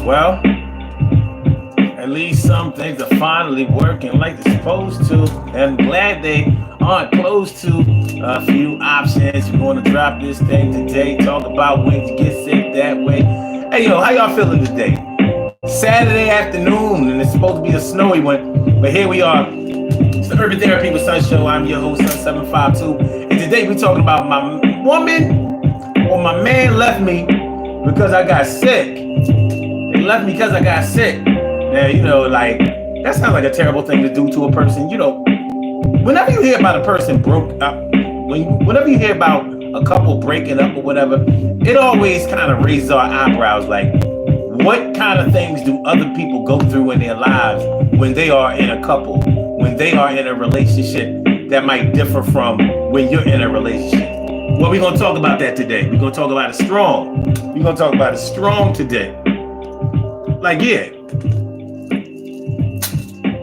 Well, at least some things are finally working like they're supposed to. And I'm glad they aren't close to a few options. We're going to drop this thing today. Talk about when you get sick that way. Hey, yo, how y'all feeling today? Saturday afternoon, and it's supposed to be a snowy one. But here we are. It's the Urban Therapy with Sun Show. I'm your host, Sun752. And today we're talking about my woman or my man left me because I got sick. They left me because I got sick. Now, like, that sounds like a terrible thing to do to a person. Whenever you hear about a person broke up, whenever you hear about a couple breaking up or whatever, it always kind of raises our eyebrows. Like, what kind of things do other people go through in their lives when they are in a couple, when they are in a relationship that might differ from when you're in a relationship? Well, we're going to talk about that today. We're going to talk about it strong. We're going to talk about it strong today. Like, yeah.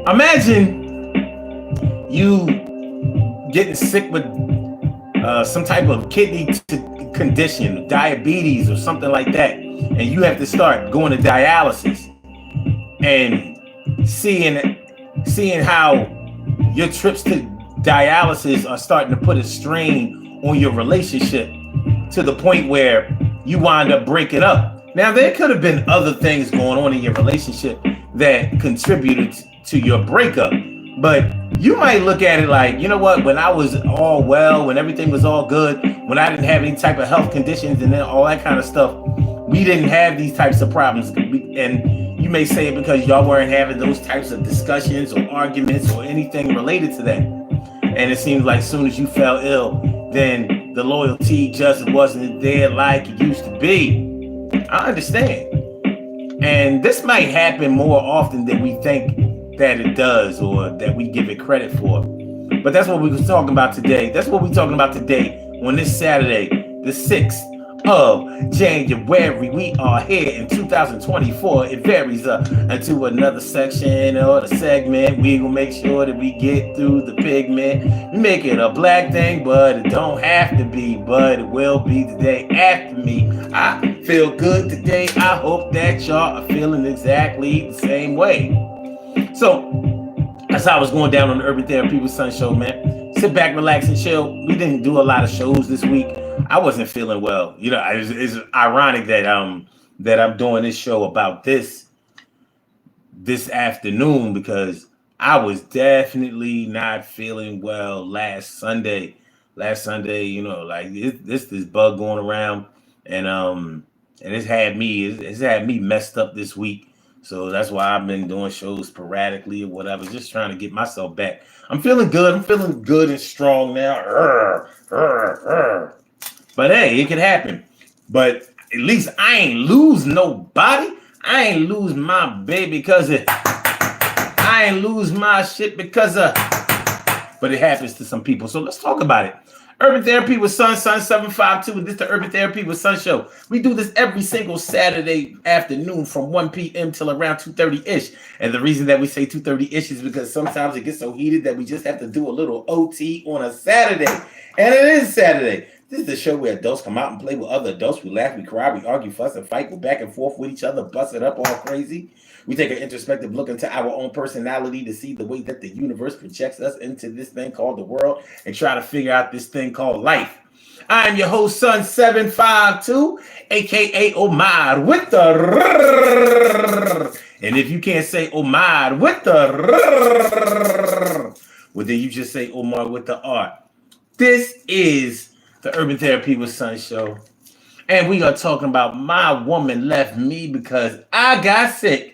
Imagine you getting sick with some type of kidney condition, diabetes or something like that, and you have to start going to dialysis and seeing how your trips to dialysis are starting to put a strain on your relationship to the point where you wind up breaking up. Now, there could have been other things going on in your relationship that contributed to your breakup, but you might look at it like, you know what, when I was all well, when everything was all good, when I didn't have any type of health conditions and then all that kind of stuff, we didn't have these types of problems. And you may say it because y'all weren't having those types of discussions or arguments or anything related to that. And it seems like as soon as you fell ill, then the loyalty just wasn't there like it used to be. I understand. And this might happen more often than we think that it does or that we give it credit for. But that's what we were talking about today. That's what we're talking about today on this Saturday, the 6th of January. We are here in 2024. It varies into another section or the segment. We gonna make sure that we get through the pigment. We make it a black thing, but it don't have to be, but it will be the day after me. I feel good today. I hope that y'all are feeling exactly the same way. So that's how I was going down on the Urban Therapy with Sun Show, man. Sit back, relax, and chill. We didn't do a lot of shows this week. I wasn't feeling well. It's ironic that I'm doing this show about this afternoon because I was definitely not feeling well last Sunday. Like this bug going around, and it's had me messed up this week. So that's why I've been doing shows sporadically or whatever, just trying to get myself back. I'm feeling good. I'm feeling good and strong now. But hey, it can happen. But at least I ain't lose nobody. I ain't lose my baby because I ain't lose my shit because but it happens to some people. So let's talk about it. Urban Therapy with Sun752, and this is the Urban Therapy with Sun Show. We do this every single Saturday afternoon from 1 p.m. till around 2:30-ish. And the reason that we say 2:30-ish is because sometimes it gets so heated that we just have to do a little OT on a Saturday. And it is Saturday. This is the show where adults come out and play with other adults. We laugh, we cry, we argue, fuss, and fight. Go back and forth with each other, bust it up all crazy. We take an introspective look into our own personality to see the way that the universe projects us into this thing called the world and try to figure out this thing called life. I am your host, Sun752, a.k.a. Omar with the and if you can't say Omar with the well, then you just say Omar with the R. This is the Urban Therapy with Sun Show. And we are talking about my woman left me because I got sick.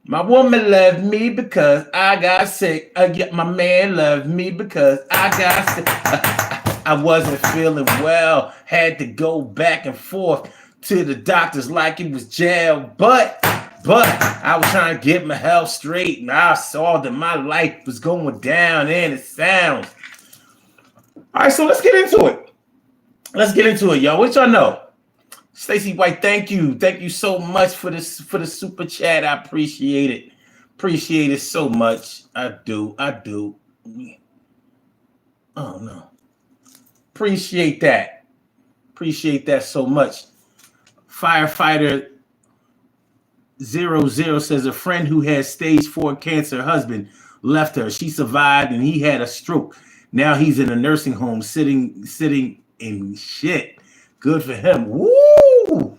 My woman left me because I got sick. My man left me because I got sick. I wasn't feeling well. Had to go back and forth to the doctors like it was jail. But I was trying to get my health straight. And I saw that my life was going down and it sounds. All right, so let's get into it. Y'all. What y'all know? Stacy White, thank you. Thank you so much for the super chat. I appreciate it. Appreciate it so much. I do. Oh no. Appreciate that so much. Firefighter 00 says a friend who has stage 4 cancer husband left her. She survived and he had a stroke. Now he's in a nursing home sitting in shit. Good for him. Woo!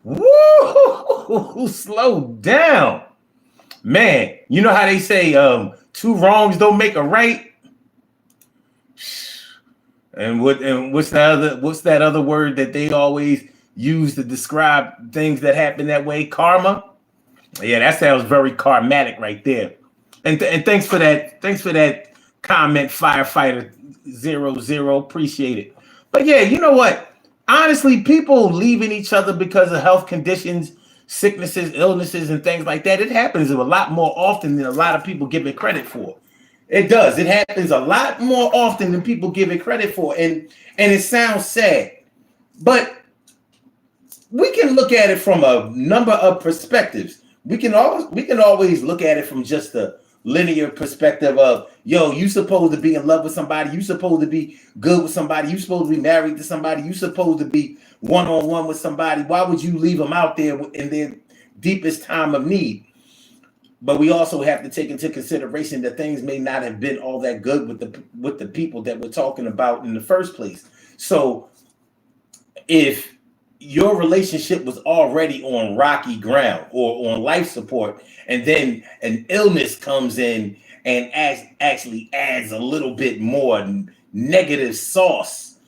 Woo! Slow down. Man, you know how they say two wrongs don't make a right? And what's that other word that they always use to describe things that happen that way? Karma. Yeah, that sounds very karmatic right there. And thanks for that. Thanks for that comment, firefighter 00. Appreciate it. But yeah, you know what? Honestly, people leaving each other because of health conditions, sicknesses, illnesses, and things like that, it happens a lot more often than a lot of people give it credit for. It does. It happens a lot more often than people give it credit for. And it sounds sad. But we can look at it from a number of perspectives. We can always look at it from just the linear perspective of, yo, you supposed to be in love with somebody, you supposed to be good with somebody, you supposed to be married to somebody, you supposed to be one-on-one with somebody. Why would you leave them out there in their deepest time of need? But we also have to take into consideration that things may not have been all that good with the people that we're talking about in the first place. So if your relationship was already on rocky ground or on life support, and then an illness comes in and actually adds a little bit more negative sauce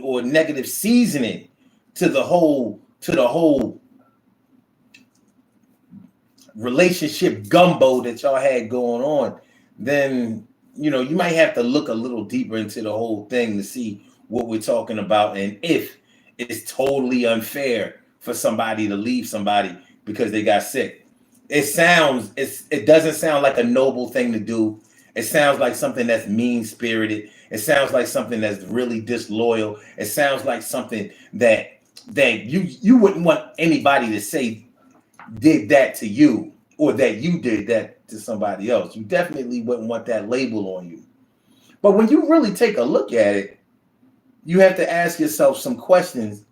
or negative seasoning to the whole relationship gumbo that y'all had going on, then you might have to look a little deeper into the whole thing to see what we're talking about, and if it's totally unfair for somebody to leave somebody because they got sick. It doesn't sound like a noble thing to do. It sounds like something that's mean-spirited. It sounds like something that's really disloyal. It sounds like something that you wouldn't want anybody to say did that to you, or that you did that to somebody else. You definitely wouldn't want that label on you. But when you really take a look at it, you have to ask yourself some questions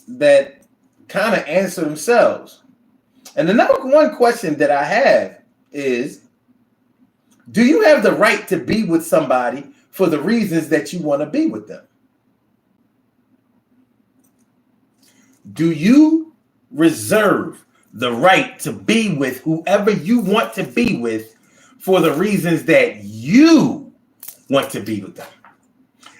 that kind of answer themselves. And the number one question that I have is, do you have the right to be with somebody for the reasons that you want to be with them? Do you reserve the right to be with whoever you want to be with for the reasons that you want to be with them?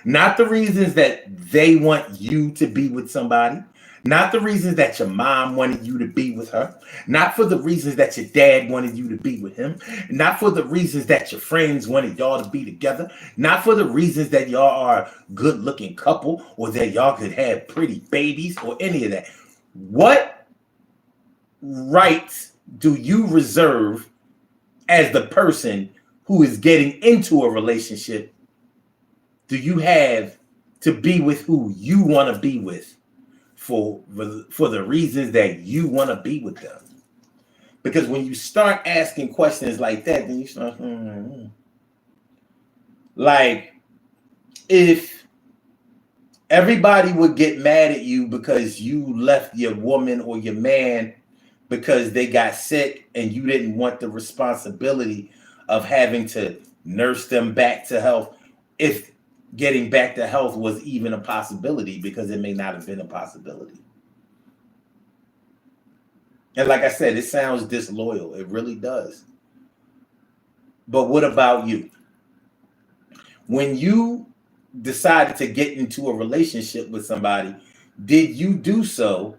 Not the reasons that they want you to be with somebody. Not the reasons that your mom wanted you to be with her. Not for the reasons that your dad wanted you to be with him. Not for the reasons that your friends wanted y'all to be together. Not for the reasons that y'all are a good-looking couple or that y'all could have pretty babies or any of that. What rights do you reserve as the person who is getting into a relationship? Do you have to be with who you want to be with for the reasons that you want to be with them? Because when you start asking questions like that, then you start, like, if everybody would get mad at you because you left your woman or your man because they got sick and you didn't want the responsibility of having to nurse them back to health, if getting back to health was even a possibility, because it may not have been a possibility. And like I said, it sounds disloyal. It really does. But what about you? When you decided to get into a relationship with somebody, did you do so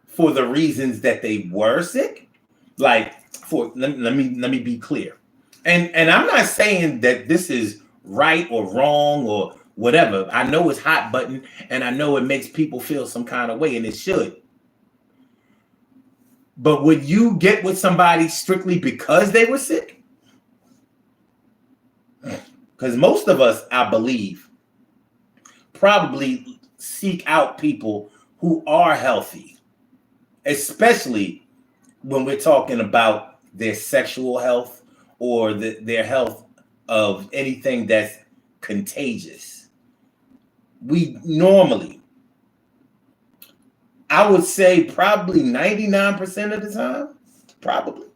for the reasons that they were sick? Like, let me be clear. And I'm not saying that this is right or wrong or whatever. I know it's hot button, and I know it makes people feel some kind of way, and it should. But would you get with somebody strictly because they were sick? Because most of us, I believe, probably seek out people who are healthy, especially when we're talking about their sexual health or their health of anything that's contagious. We normally I would say probably 99% of the time, probably,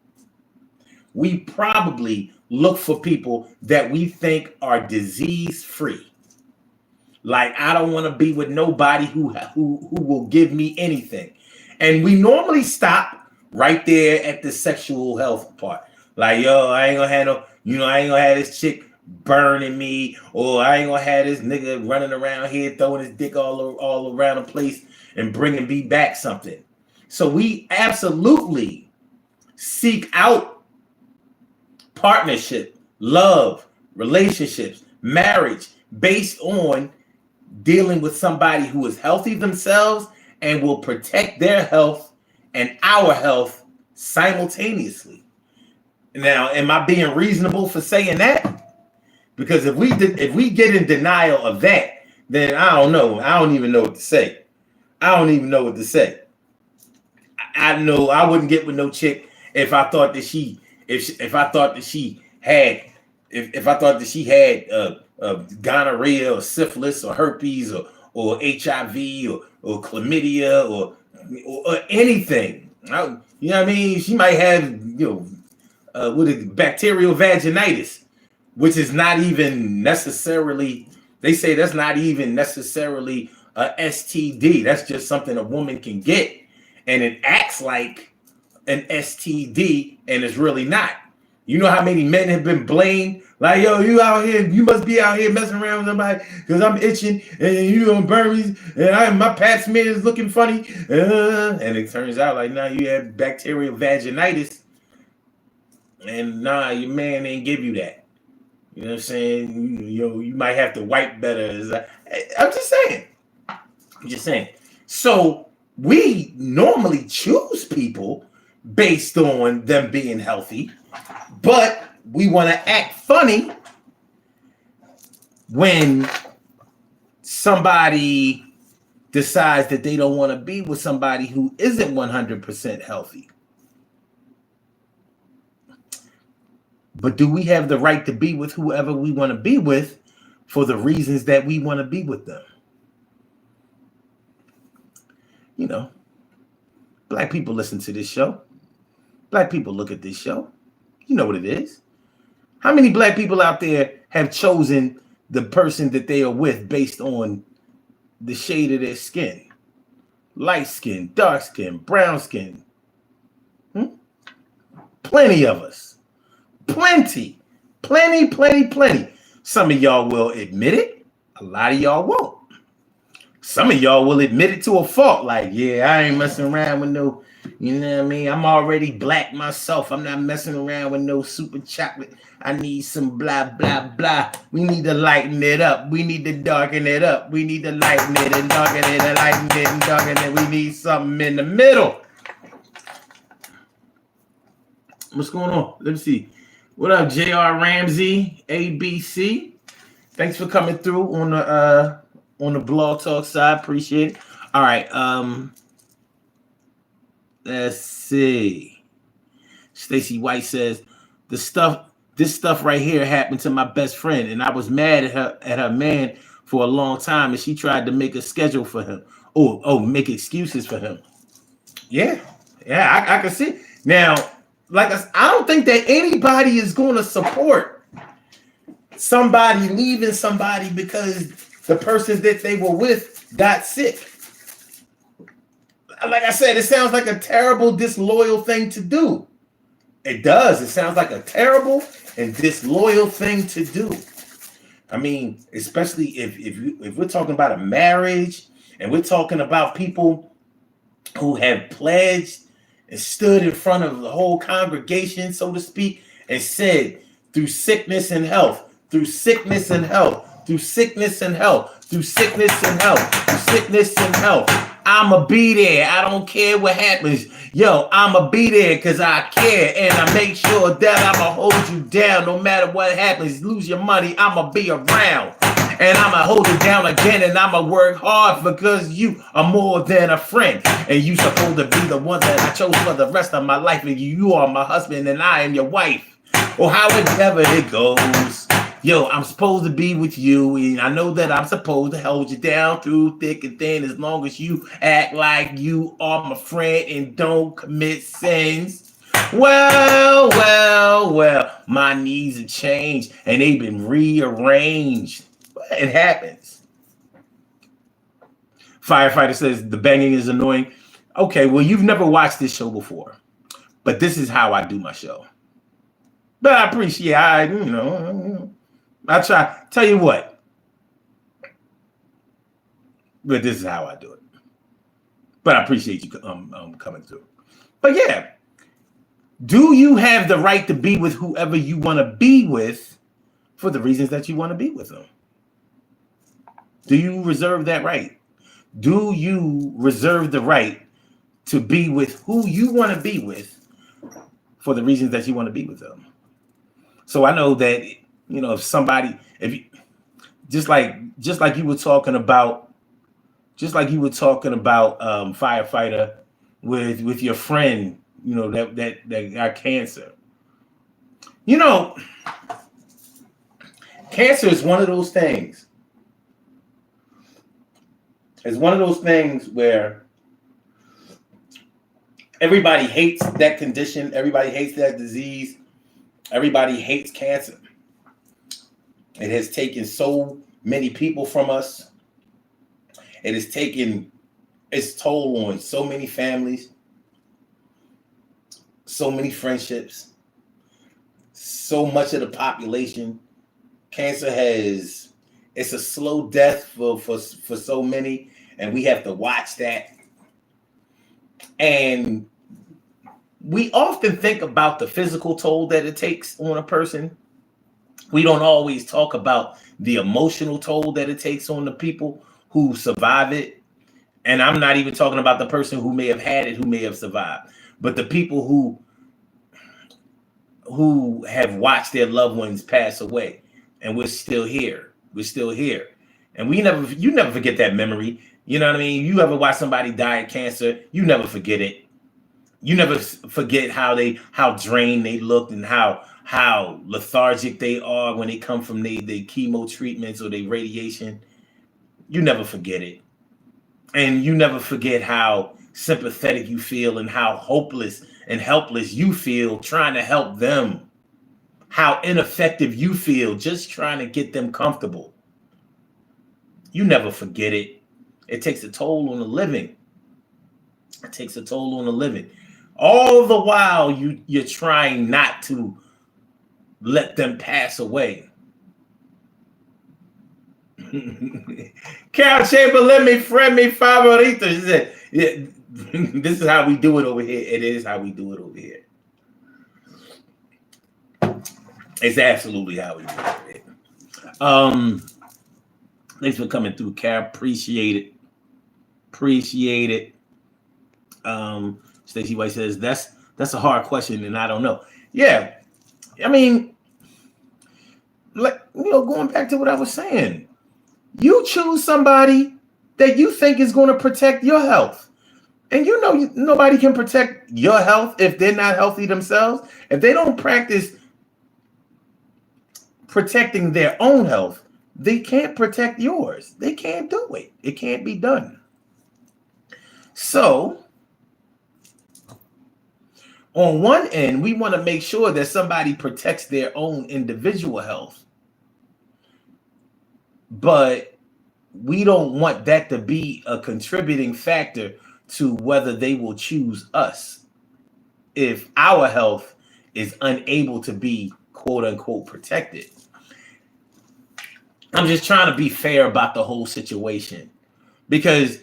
we probably look for people that we think are disease free. Like, I don't want to be with nobody who will give me anything. And we normally stop right there at the sexual health part. Like, yo, I ain't gonna have no, I ain't gonna have this chick burning me, or I ain't gonna have this nigga running around here throwing his dick all around the place and bringing me back something. So we absolutely seek out partnership, love, relationships, marriage based on dealing with somebody who is healthy themselves and will protect their health and our health simultaneously. Now, am I being reasonable for saying that? Because if we get in denial of that, then I don't know. I don't even know what to say. I know I wouldn't get with no chick if I thought that she had gonorrhea or syphilis or herpes or HIV or chlamydia or anything. You know what I mean? She might have bacterial vaginitis, which is not even necessarily. They say that's not even necessarily a STD. That's just something a woman can get, and it acts like an STD, and it's really not. You know how many men have been blamed? Like, yo, you out here, you must be out here messing around with somebody because I'm itching and you don't burn me and my pap smear is looking funny. And it turns out like, nah, you have bacterial vaginitis, and nah, your man ain't give you that. You know what I'm saying? You might have to wipe better. I'm just saying. So we normally choose people based on them being healthy, but we want to act funny when somebody decides that they don't want to be with somebody who isn't 100% healthy. But do we have the right to be with whoever we want to be with for the reasons that we want to be with them? Black people listen to this show. Black people look at this show. You know what it is. How many black people out there have chosen the person that they are with based on the shade of their skin? Light skin, dark skin, brown skin. Plenty of us. Plenty. Some of y'all will admit it. A lot of y'all won't. Some of y'all will admit it to a fault. Like, yeah, I ain't messing around with no, you know what I mean? I'm already black myself. I'm not messing around with no super chocolate. I need some blah, blah, blah. We need to lighten it up. We need to darken it up. We need to lighten it and darken it and lighten it and darken it. We need something in the middle. What's going on? Let me see. What up, J.R. Ramsey, ABC? Thanks for coming through on the Blog Talk side. Appreciate it. All right. Let's see. Stacy White says, this stuff right here happened to my best friend, and I was mad at her man for a long time, and she tried to make a schedule for him. Make excuses for him. Yeah, I can see. Now, I don't think that anybody is going to support somebody leaving somebody because the person that they were with got sick. Like I said, it sounds like a terrible, disloyal thing to do. It does. It sounds like a terrible and disloyal thing to do. I mean, especially if we're talking about a marriage and we're talking about people who have pledged and stood in front of the whole congregation, so to speak, and said, through sickness and health, through sickness and health, through sickness and health, through sickness and health, through sickness and health, I'ma be there. I don't care what happens. Yo, I'ma be there because I care, and I make sure that I'ma hold you down no matter what happens. Lose your money, I'ma be around. And I'ma hold it down again, and I'ma work hard because you are more than a friend. And you supposed to be the one that I chose for the rest of my life. And you are my husband, and I am your wife. Or however it goes. Yo, I'm supposed to be with you, and I know that I'm supposed to hold you down through thick and thin as long as you act like you are my friend and don't commit sins. Well, my needs have changed and they've been rearranged. It happens. Firefighter says the banging is annoying. Okay, well, you've never watched this show before, but this is how I do my show. But I appreciate, I try. Tell you what, but this is how I do it. But I appreciate you coming through. But yeah, do you have the right to be with whoever you want to be with for the reasons that you want to be with them? Do you reserve that right? Do you reserve the right to be with who you want to be with for the reasons that you want to be with them? So I know that, if somebody, if you, just like you were talking about, firefighter with your friend, that got cancer. Cancer is one of those things. It's one of those things where everybody hates that condition. Everybody hates that disease. Everybody hates cancer. It has taken so many people from us. It has taken its toll on so many families, so many friendships, so much of the population. Cancer it's a slow death for so many, and we have to watch that. And we often think about the physical toll that it takes on a person. We don't always talk about the emotional toll that it takes on the people who survive it. And I'm not even talking about the person who may have had it, who may have survived, but the people who have watched their loved ones pass away, and we're still here. We're still here. And you never forget that memory. You know what I mean? You ever watch somebody die of cancer, you never forget it. You never forget how drained they looked and how lethargic they are when they come from their chemo treatments or their radiation. You never forget it. And you never forget how sympathetic you feel and how hopeless and helpless you feel trying to help them. How ineffective you feel just trying to get them comfortable. You never forget it. It takes a toll on the living. It takes a toll on the living. All the while you're trying not to let them pass away. Carol Chamberlain, me friend, me favorito. She said, yeah, this is how we do it over here. It is how we do it over here. It's absolutely how we do it over here. Thanks for coming through, Carol. Appreciate it. Appreciate it. Stacey White says that's a hard question, and I don't know. Yeah, I mean, going back to what I was saying, you choose somebody that you think is going to protect your health, and nobody can protect your health if they're not healthy themselves. If they don't practice protecting their own health, they can't protect yours. They can't do it. It can't be done. So, on one end, we want to make sure that somebody protects their own individual health, but we don't want that to be a contributing factor to whether they will choose us if our health is unable to be quote unquote protected. I'm just trying to be fair about the whole situation, because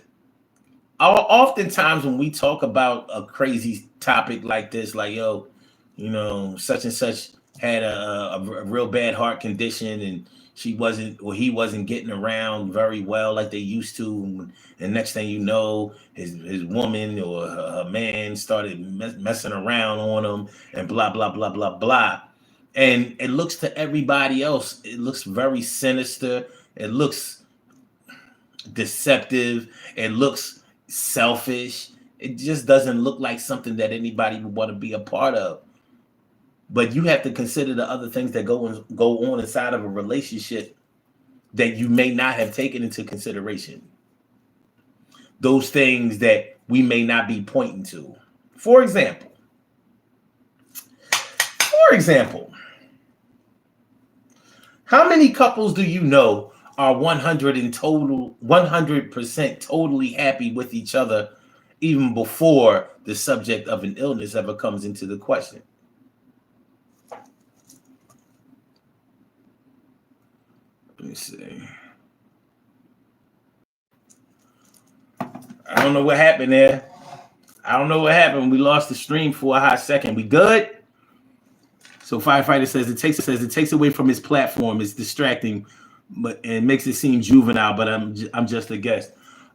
oftentimes when we talk about a crazy topic like this, like, such and such had a real bad heart condition and he wasn't getting around very well like they used to. And next thing you know, his woman or her man started messing around on him and blah, blah, blah, blah, blah. And it looks to everybody else, it looks very sinister. It looks deceptive. It looks selfish. It just doesn't look like something that anybody would want to be a part of. but you have to consider the other things that go on inside of a relationship that you may not have taken into consideration. Those things that we may not be pointing to. For example, how many couples do you know are 100% totally happy with each other even before the subject of an illness ever comes into the question? Let me see. I don't know what happened there. I don't know what happened. We lost the stream for a hot second. We good? So Firefighter says it takes away from his platform. It's distracting, but and makes it seem juvenile. But I'm just a guest.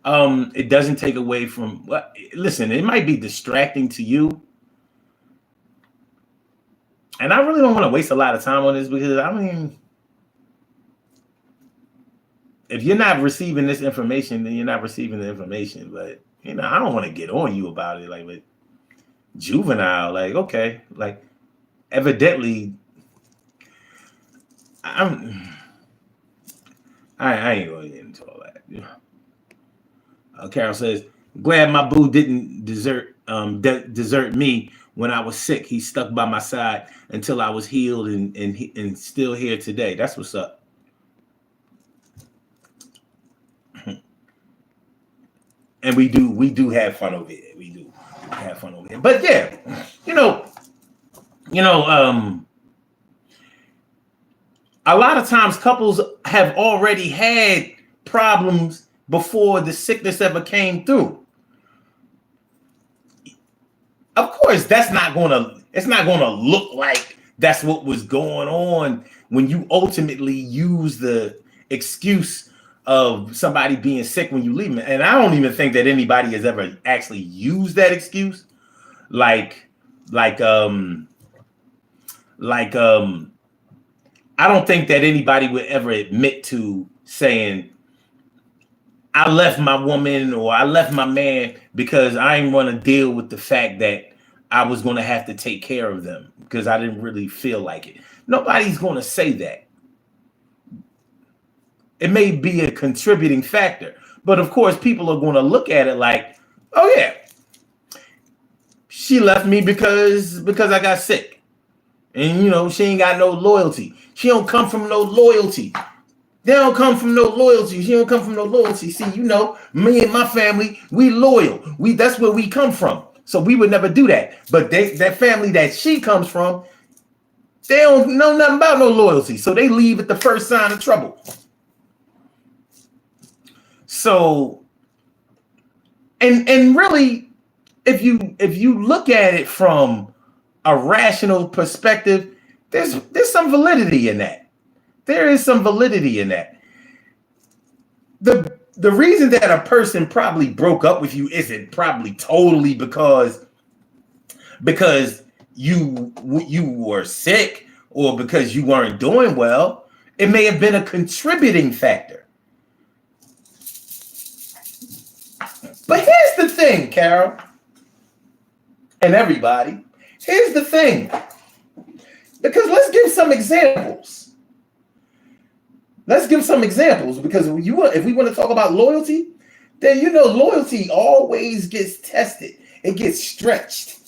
It doesn't take away from. Well, listen, it might be distracting to you, and I really don't want to waste a lot of time on this because I mean, if you're not receiving this information, then you're not receiving the information. But you know, I don't want to get on you about it. Like, but juvenile, like okay, like. Evidently, I ain't going to get into all that. Carol says, glad my boo didn't desert me when I was sick. He stuck by my side until I was healed and still here today. That's what's up. And we do have fun over here. We do have fun over here. But yeah, a lot of times couples have already had problems before the sickness ever came through. Of course, it's not gonna look like that's what was going on when you ultimately use the excuse of somebody being sick when you leave them. And I don't even think that anybody has ever actually used that excuse. I don't think that anybody would ever admit to saying, I left my woman or I left my man because I didn't want to deal with the fact that I was going to have to take care of them because I didn't really feel like it. Nobody's going to say that. It may be a contributing factor, but of course people are going to look at it like, oh yeah, she left me because I got sick. And, she ain't got no loyalty. She don't come from no loyalty. They don't come from no loyalty. She don't come from no loyalty. See, me and my family, we loyal. That's where we come from. So we would never do that. But that family that she comes from, they don't know nothing about no loyalty. So they leave at the first sign of trouble. So, and really, if you look at it from a rational perspective, there's some validity in that. There is some validity in that. The reason that a person probably broke up with you isn't probably totally because you were sick or because you weren't doing well. It may have been a contributing factor. But here's the thing, Carol, and everybody. Here's the thing. Because let's give some examples. Let's give some examples because if we want to talk about loyalty, then loyalty always gets tested. It gets stretched.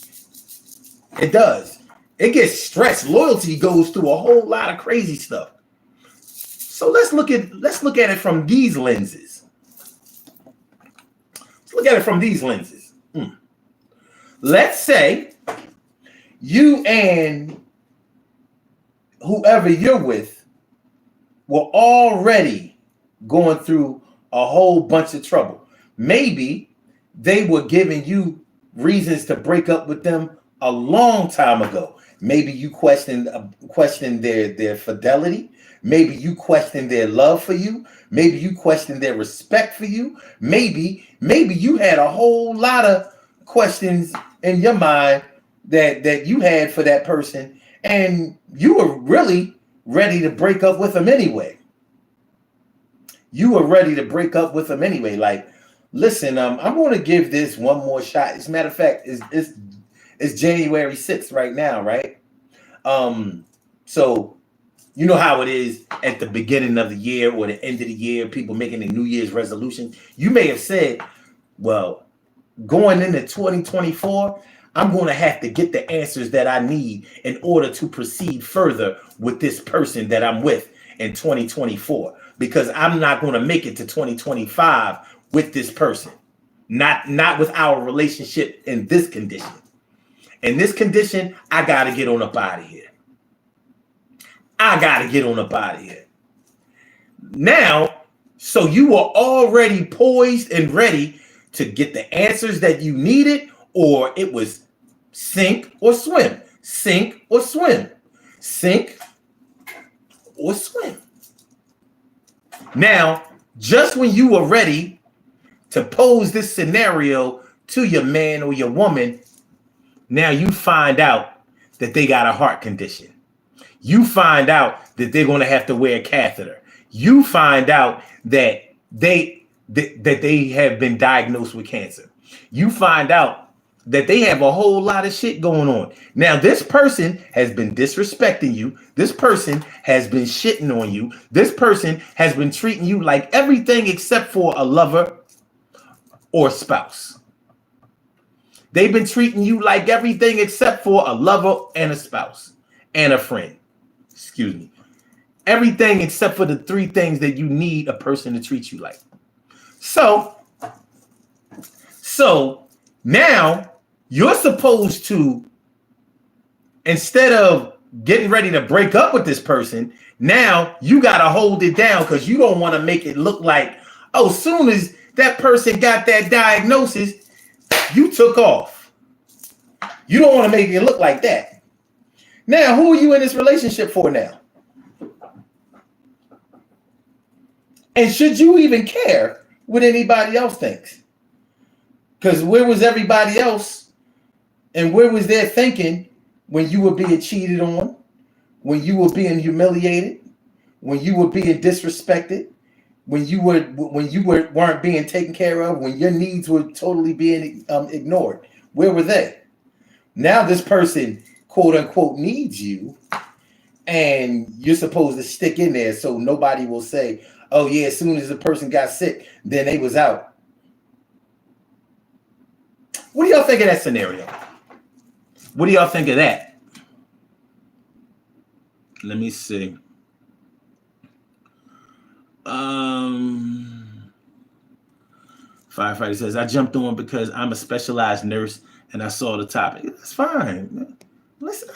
It does. It gets stretched. Loyalty goes through a whole lot of crazy stuff. So let's look at it from these lenses. Let's look at it from these lenses. Let's say you and whoever you're with were already going through a whole bunch of trouble. Maybe they were giving you reasons to break up with them a long time ago. Maybe you questioned their fidelity. Maybe you questioned their love for you. Maybe you questioned their respect for you. Maybe you had a whole lot of questions in your mind that you had for that person, and you were really ready to break up with them anyway. Like, listen, I'm going to give this one more shot. As a matter of fact, it's January 6th right now, right? So you know how it is at the beginning of the year or the end of the year, people making a New Year's resolution. You may have said, well, going into 2024, I'm going to have to get the answers that I need in order to proceed further with this person that I'm with in 2024, because I'm not going to make it to 2025 with this person. Not with our relationship in this condition. In this condition, I got to get on up out of here. I got to get on up out of here. Now, so you were already poised and ready to get the answers that you needed, or it was sink or swim, sink or swim, sink or swim. Now, just when you were ready to pose this scenario to your man or your woman, now you find out that they got a heart condition. You find out that they're going to have to wear a catheter. You find out that they have been diagnosed with cancer. You find out that they have a whole lot of shit going on. Now, this person has been disrespecting you. This person has been shitting on you. This person has been treating you like everything except for a lover or spouse. They've been treating you like everything except for a lover and a spouse and a friend. Excuse me. Everything except for the three things that you need a person to treat you like. So now you're supposed to, instead of getting ready to break up with this person, now you got to hold it down because you don't want to make it look like, oh, soon as that person got that diagnosis, you took off. You don't want to make it look like that. Now, who are you in this relationship for now? And should you even care what anybody else thinks? Because where was everybody else and where was their thinking when you were being cheated on, when you were being humiliated, when you were being disrespected, when you weren't being taken care of, when your needs were totally being ignored? Where were they? Now this person, quote unquote, needs you, and you're supposed to stick in there so nobody will say, oh yeah, as soon as the person got sick, then they was out. What do y'all think of that scenario? What do y'all think of that? Let me see. Firefighter says, I jumped on because I'm a specialized nurse and I saw the topic. That's fine. Listen,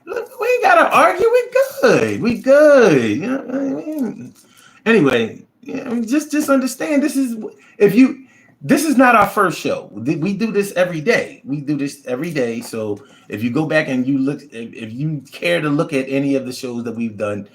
look, we ain't gotta argue. We good. We good. You know what I mean? Anyway, just understand this is not our first show. We do this every day. So if you go back and you look, if you care to look at any of the shows that we've done,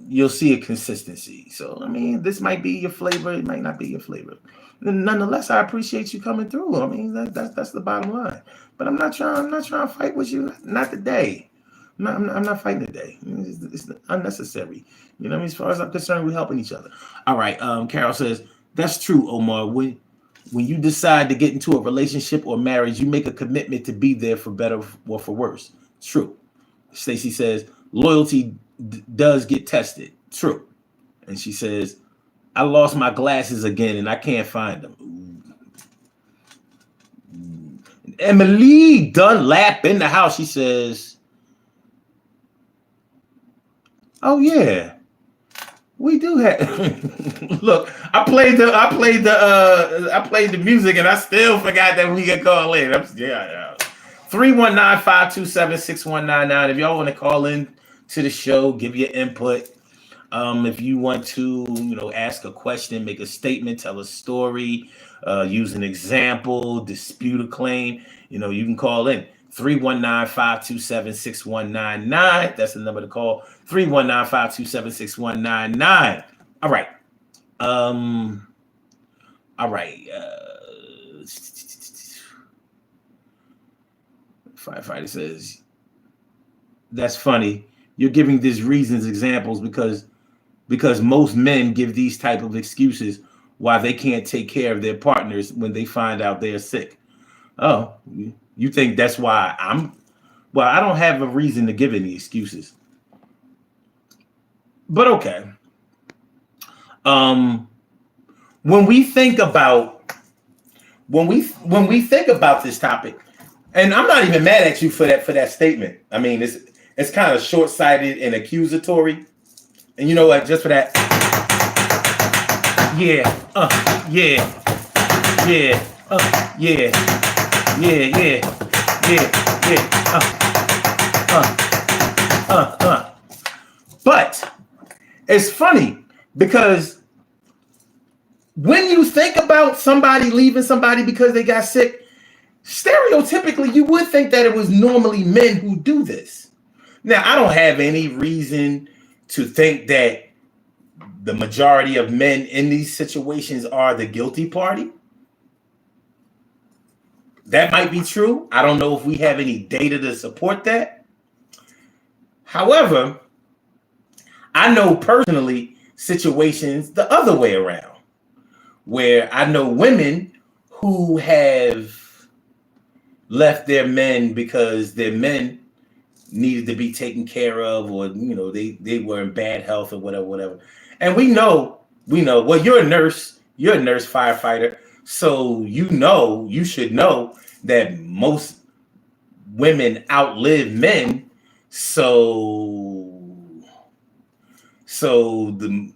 you'll see a consistency. So I mean, this might be your flavor. It might not be your flavor. Nonetheless, I appreciate you coming through. I mean, that's the bottom line. But I'm not trying to fight with you. Not today. I'm not fighting today. It's unnecessary. You know what I mean? As far as I'm concerned, we're helping each other. All right. Carol says, that's true, Omar. When you decide to get into a relationship or marriage, you make a commitment to be there for better or for worse. True. Stacy says, loyalty does get tested. True. And she says, I lost my glasses again and I can't find them. Emily Dunlap in the house. She says, oh yeah, we do have. Look, I played the music and I still forgot that we could call in. 319-527-6199. If y'all want to call in to the show, give your input. If you want to, ask a question, make a statement, tell a story, use an example, dispute a claim, you can call in 319-527-6199. That's the number to call. 319-527-6199. All right. All right. Firefighter says, that's funny. You're giving these reasons, examples, because most men give these type of excuses why they can't take care of their partners when they find out they're sick. Oh, you think that's why Well, I don't have a reason to give any excuses. But okay. Um, when we think about when we think about this topic, and I'm not even mad at you for that statement. I mean, it's kind of short sighted and accusatory. And you know what? Just for that, yeah, yeah, yeah, yeah, yeah, yeah, yeah, yeah, uh, uh. But it's funny because when you think about somebody leaving somebody because they got sick, stereotypically you would think that it was normally men who do this. Now, I don't have any reason to think that the majority of men in these situations are the guilty party. That might be true. I don't know if we have any data to support that. However, I know personally situations the other way around where I know women who have left their men because their men needed to be taken care of, or they were in bad health or whatever. And we know well, you're a nurse firefighter, so you should know that most women outlive men. So the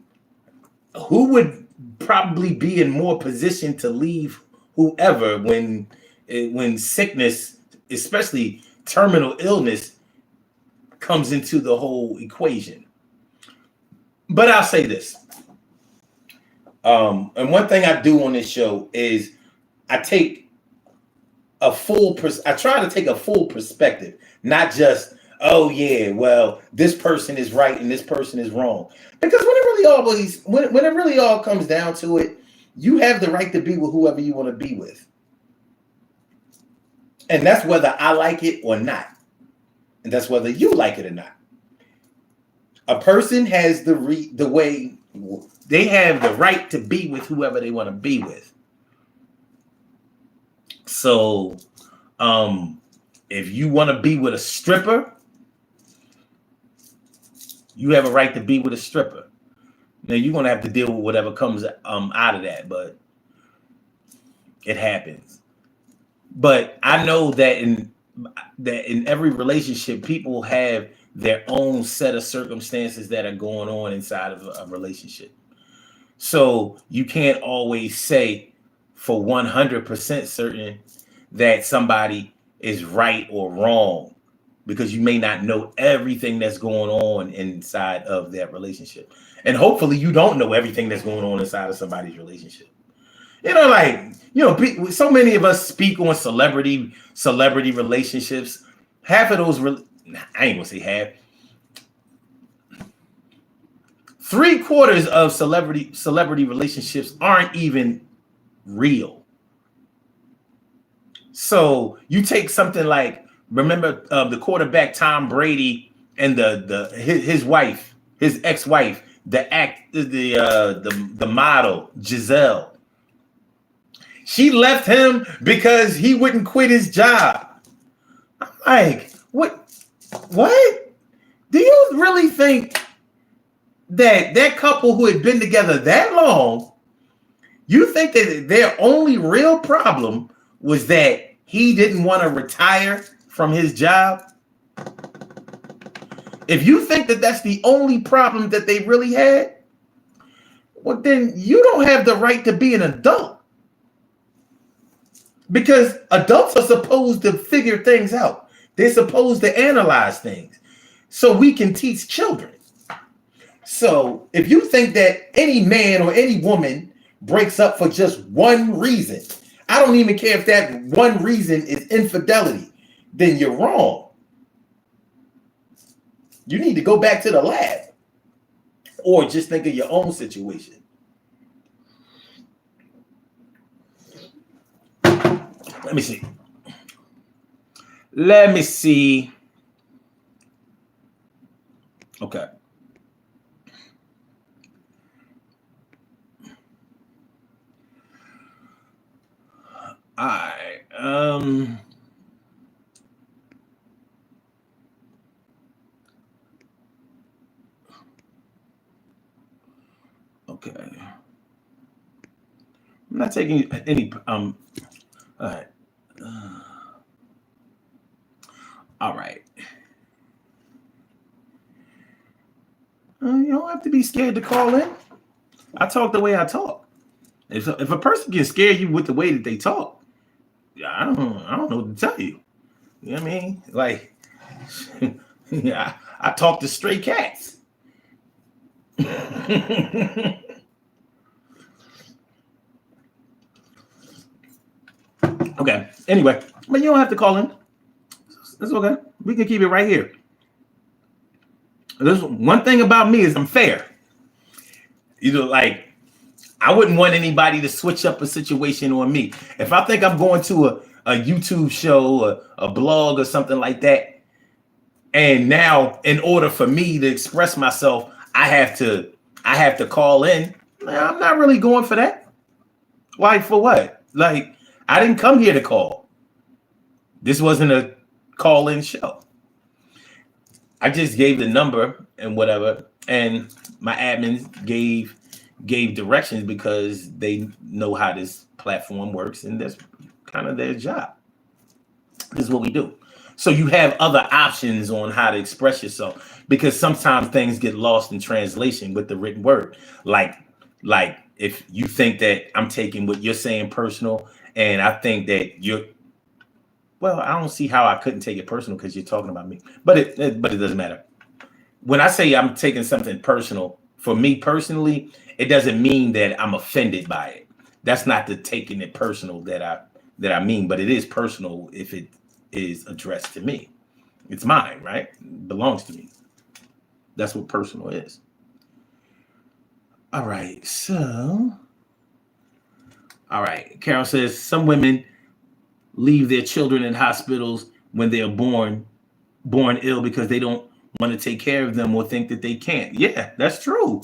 who would probably be in more position to leave whoever when sickness, especially terminal illness, comes into the whole equation. But I'll say this. And one thing I do on this show is I take I try to take a full perspective, not just, oh yeah, well, this person is right and this person is wrong. Because when it really all comes down to it, you have the right to be with whoever you want to be with. And that's whether I like it or not. And that's whether you like it or not. A person has the way they have the right to be with whoever they want to be with. So, if you want to be with a stripper, you have a right to be with a stripper. Now you're gonna have to deal with whatever comes out of that, but it happens. But I know that in every relationship, people have their own set of circumstances that are going on inside of a relationship. So you can't always say for 100% certain that somebody is right or wrong, because you may not know everything that's going on inside of that relationship. And hopefully you don't know everything that's going on inside of somebody's relationship. So many of us speak on celebrity relationships. Half of those, I ain't gonna say half. 3/4 of celebrity relationships aren't even real. So you take something like, remember the quarterback Tom Brady and his wife, his ex-wife, the model Giselle. She left him because he wouldn't quit his job. I'm like, what? What? Do you really think that couple who had been together that long, you think that their only real problem was that he didn't want to retire from his job? If you think that that's the only problem that they really had, well, then you don't have the right to be an adult. Because adults are supposed to figure things out. They're supposed to analyze things so we can teach children. So if you think that any man or any woman breaks up for just one reason, I don't even care if that one reason is infidelity, then you're wrong. You need to go back to the lab or just think of your own situation. Let me see. Okay. All right. Okay. I'm not taking any. All right. All right. You don't have to be scared to call in. I talk the way I talk. If a person can scare you with the way that they talk, I don't know what to tell you. You know what I mean? Like, yeah, I talk to stray cats. Okay. Anyway, but you don't have to call in. That's okay. We can keep it right here. This one thing about me is I'm fair. You know, like I wouldn't want anybody to switch up a situation on me. If I think I'm going to a YouTube show, a blog, or something like that, and now in order for me to express myself, I have to call in. I'm not really going for that. Why? For what? Like I didn't come here to call. This wasn't a call-in show. I just gave the number and whatever, and my admins gave directions because they know how this platform works, and that's kind of their job. This is what we do. So you have other options on how to express yourself because sometimes things get lost in translation with the written word. Like if you think that I'm taking what you're saying personal, and I think that well, I don't see how I couldn't take it personal because you're talking about me. But it doesn't matter. When I say I'm taking something personal, for me personally, it doesn't mean that I'm offended by it. That's not the taking it personal that I mean, but it is personal if it is addressed to me. It's mine, right? It belongs to me. That's what personal is. All right. So, all right. Carol says some women leave their children in hospitals when they are born ill because they don't want to take care of them or think that they can't. Yeah, that's true.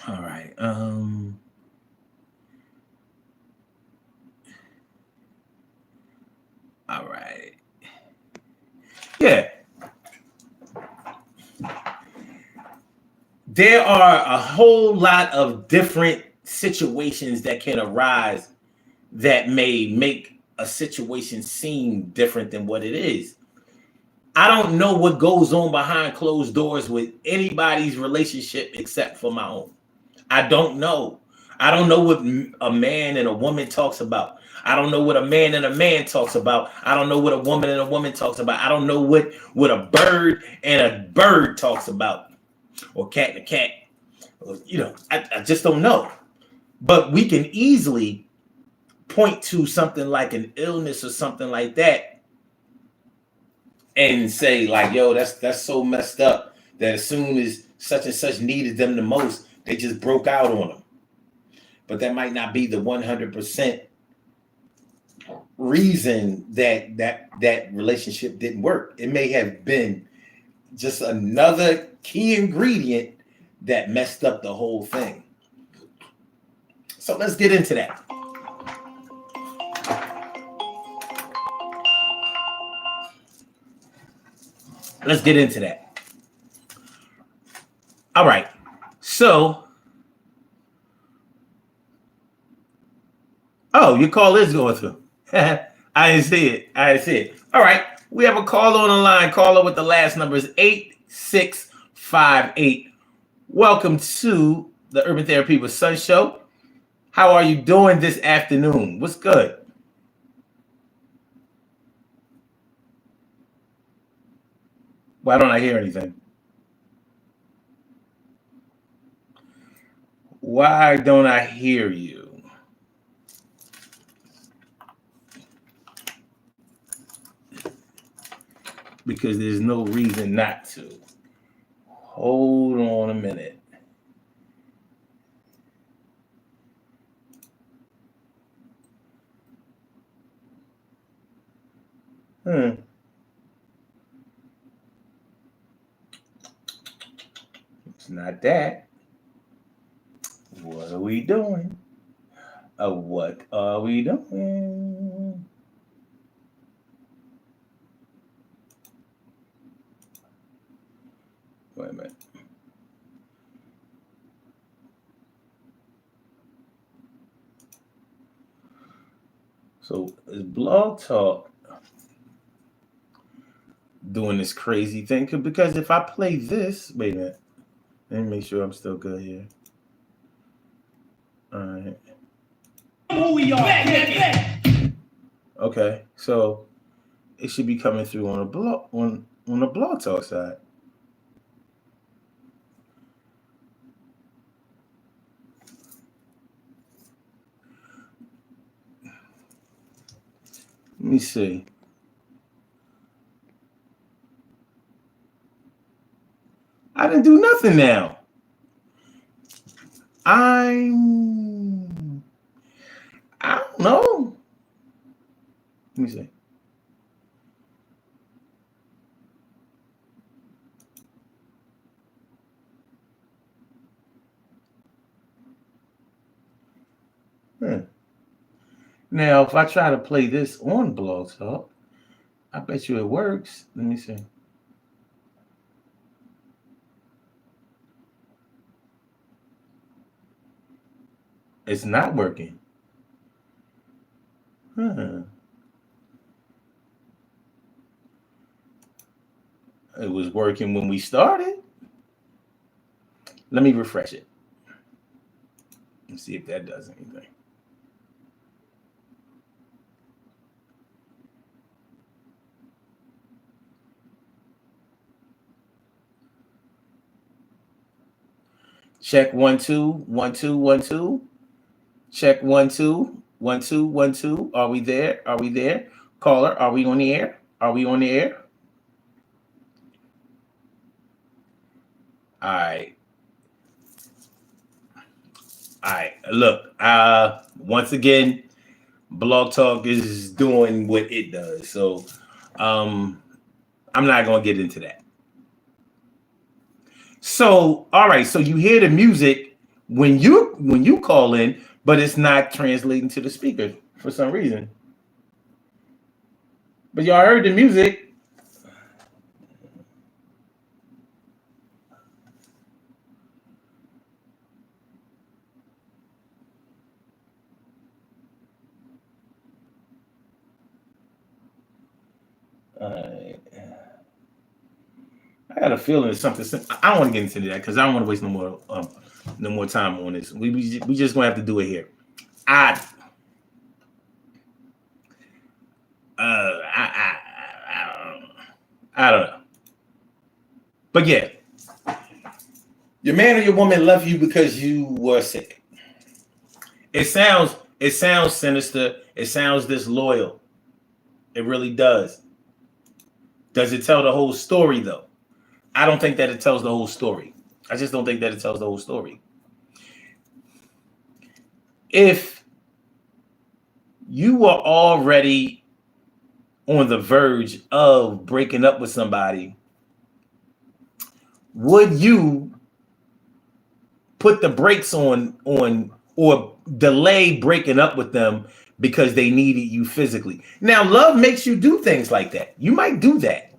All right. All right. Yeah. There are a whole lot of different situations that can arise that may make a situation seem different than what it is. I don't know what goes on behind closed doors with anybody's relationship except for my own. I don't know. I don't know what a man and a woman talks about. I don't know what a man and a man talks about. I don't know what a woman and a woman talks about. I don't know what a bird and a bird talks about, or cat and a cat. You know, I just don't know. But we can easily point to something like an illness or something like that and say like, yo, that's so messed up that as soon as such and such needed them the most, they just broke out on them. But that might not be the 100% reason that relationship didn't work. It may have been just another key ingredient that messed up the whole thing. So let's get into that. Let's get into that. All right. So, oh, your call is going through. I didn't see it. All right. We have a caller on the line. Caller with the last number is 8658. Welcome to the Urban Therapy with Sun Show. How are you doing this afternoon? What's good? Why don't I hear anything? Why don't I hear you? Because there's no reason not to. Hold on a minute. It's not that. What are we doing? What are we doing? Wait a minute. So is Blog Talk doing this crazy thing? Because if I play this, wait a minute. Let me make sure I'm still good here. All right. Who we are? Okay, so it should be coming through on a blog on the Blog Talk side. Let me see. I didn't do nothing now. I don't know. Let me see. Now, if I try to play this on Blog Talk, I bet you it works. Let me see. It's not working. It was working when we started. Let me refresh it and see if that does anything. Check 1 2 1 2 1 2. Check 1 2 1 2 1 2. Are we there? Are we there? Caller, are we on the air? Are we on the air? All right. All right. Look, once again, Blog Talk is doing what it does. So I'm not gonna get into that. So, all right, so you hear the music when you call in, but it's not translating to the speaker for some reason. But y'all heard the music. I got a feeling it's something. I don't want to get into that because I don't want to waste no more time on this. We just gonna have to do it here. I don't know. But yeah, your man or your woman left you because you were sick. It sounds sinister. It sounds disloyal. It really does. Does it tell the whole story though? I don't think that it tells the whole story. I just don't think that it tells the whole story. If you were already on the verge of breaking up with somebody, would you put the brakes on or delay breaking up with them because they needed you physically? Now, love makes you do things like that. You might do that.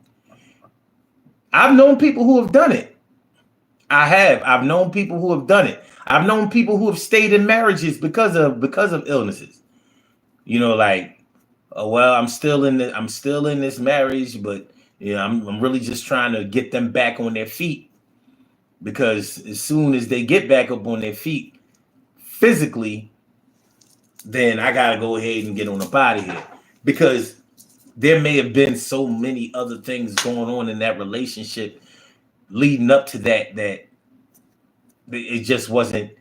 I've known people who have done it. I've known people who have done it. I've known people who have stayed in marriages because of illnesses. You know, like, oh, well, I'm still in this marriage, but I'm really just trying to get them back on their feet, because as soon as they get back up on their feet physically, then I gotta go ahead and get on up out of here, because there may have been so many other things going on in that relationship leading up to that it just wasn't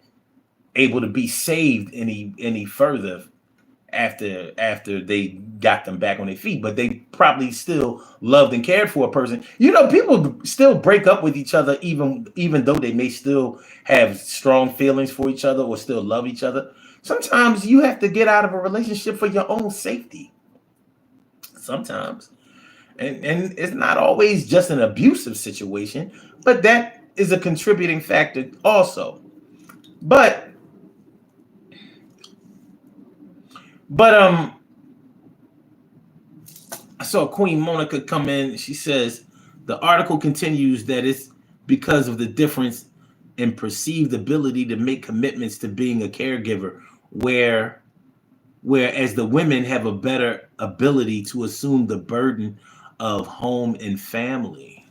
able to be saved any further after they got them back on their feet. But they probably still loved and cared for a person. You know, people still break up with each other even though they may still have strong feelings for each other or still love each other. Sometimes you have to get out of a relationship for your own safety. Sometimes. And it's not always just an abusive situation, but that is a contributing factor also. But I saw Queen Monica come in. She says the article continues that it's because of the difference in perceived ability to make commitments to being a caregiver, where whereas the women have a better ability to assume the burden of home and family.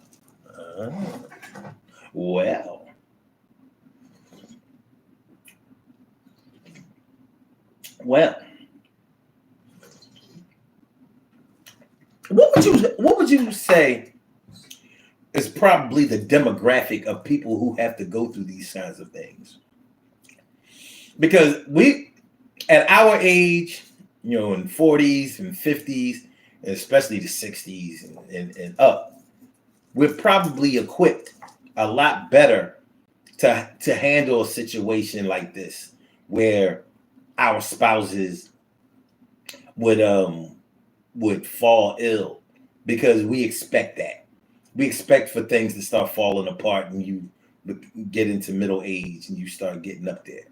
Uh, well, well, what would you say is probably the demographic of people who have to go through these kinds of things? Because we, at our age, in 40s and 50s, and especially the 60s and up, we're probably equipped a lot better to handle a situation like this, where our spouses would fall ill, because we expect that. We expect for things to start falling apart when you get into middle age and you start getting up there.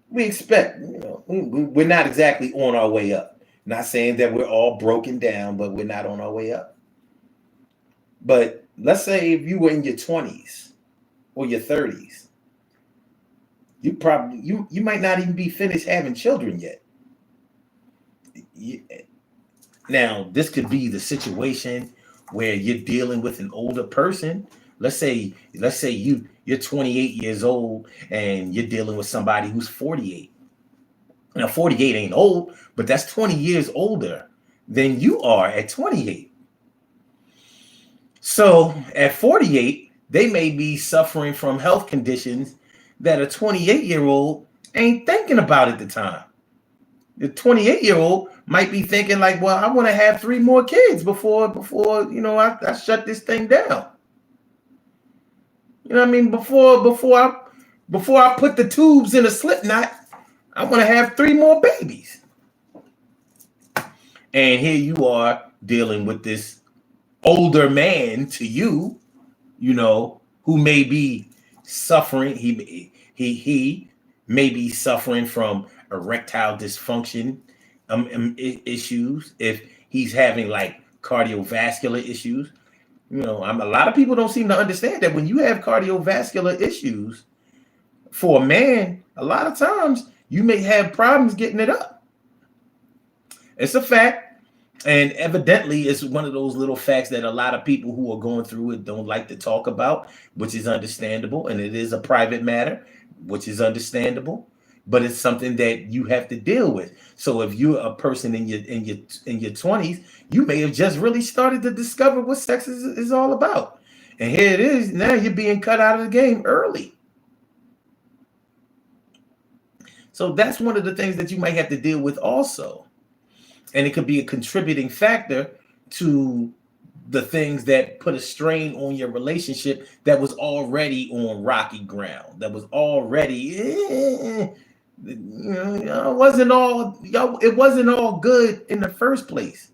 We expect, we're not exactly on our way up. Not saying that we're all broken down, but we're not on our way up. But let's say if you were in your 20s or your 30s, you might not even be finished having children yet. Now, this could be the situation where you're dealing with an older person. Let's say you're 28 years old and you're dealing with somebody who's 48. Now, 48 ain't old, but that's 20 years older than you are at 28. So at 48, they may be suffering from health conditions that a 28-year-old ain't thinking about at the time. The 28-year-old might be thinking like, well, I want to have 3 more kids before I shut this thing down. You know what I mean? Before I put the tubes in a slip knot, I want to have 3 more babies. And here you are dealing with this older man to you, who may be suffering. He may be suffering from erectile dysfunction issues. If he's having like cardiovascular issues, a lot of people don't seem to understand that when you have cardiovascular issues, for a man, a lot of times you may have problems getting it up. It's a fact. And evidently, it's one of those little facts that a lot of people who are going through it don't like to talk about, which is understandable. And it is a private matter, which is understandable. But it's something that you have to deal with. So if you're a person in your 20s, you may have just really started to discover what sex is all about. And here it is. Now you're being cut out of the game early. So that's one of the things that you might have to deal with also. And it could be a contributing factor to the things that put a strain on your relationship that was already on rocky ground, that was already, it wasn't all good in the first place.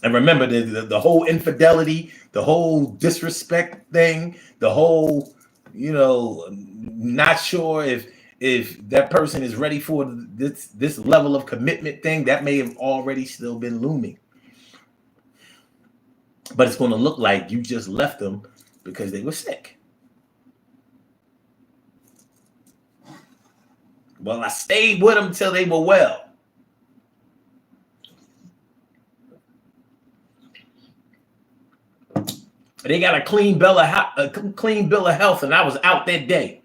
And remember the whole infidelity, the whole disrespect thing, the whole, not sure if that person is ready for this level of commitment thing, that may have already still been looming. But it's going to look like you just left them because they were sick. Well, I stayed with them till they were well. They got a clean bill of health, and I was out that day.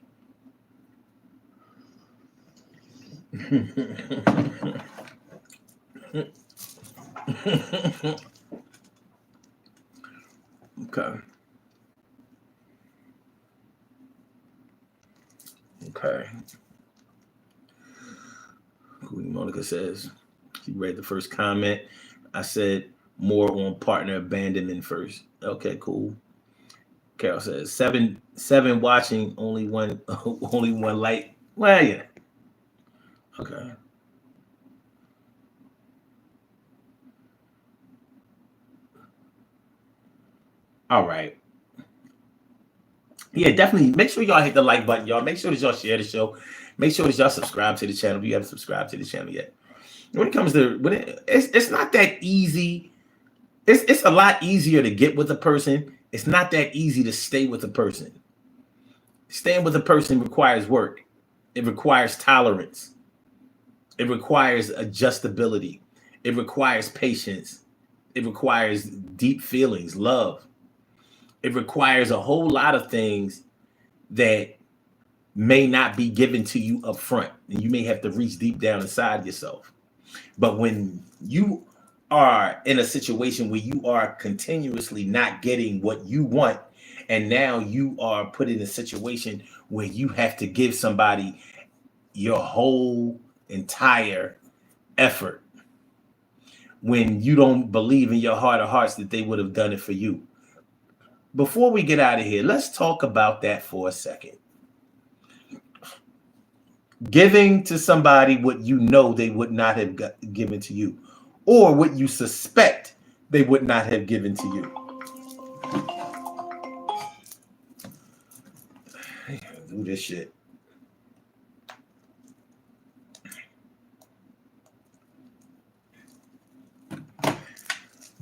Okay. Queen Monica says she read the first comment. I said more on partner abandonment first. Okay, cool. Carol says seven watching, only one light. Well, yeah. Okay. All right. Yeah, definitely. Make sure y'all hit the like button, y'all. Make sure that y'all share the show. Make sure that y'all subscribe to the channel if you haven't subscribed to the channel yet. When it comes to it's not that easy. It's a lot easier to get with a person. It's not that easy to stay with a person. Staying with a person requires work. It requires tolerance. It requires adjustability. It requires patience. It requires deep feelings, love. It requires a whole lot of things that may not be given to you up front. And you may have to reach deep down inside yourself. But when you are in a situation where you are continuously not getting what you want, and now you are put in a situation where you have to give somebody your whole entire effort, when you don't believe in your heart of hearts that they would have done it for you. Before we get out of here, let's talk about that for a second. Giving to somebody what you know they would not have given to you, or what you suspect they would not have given to you. Do this shit.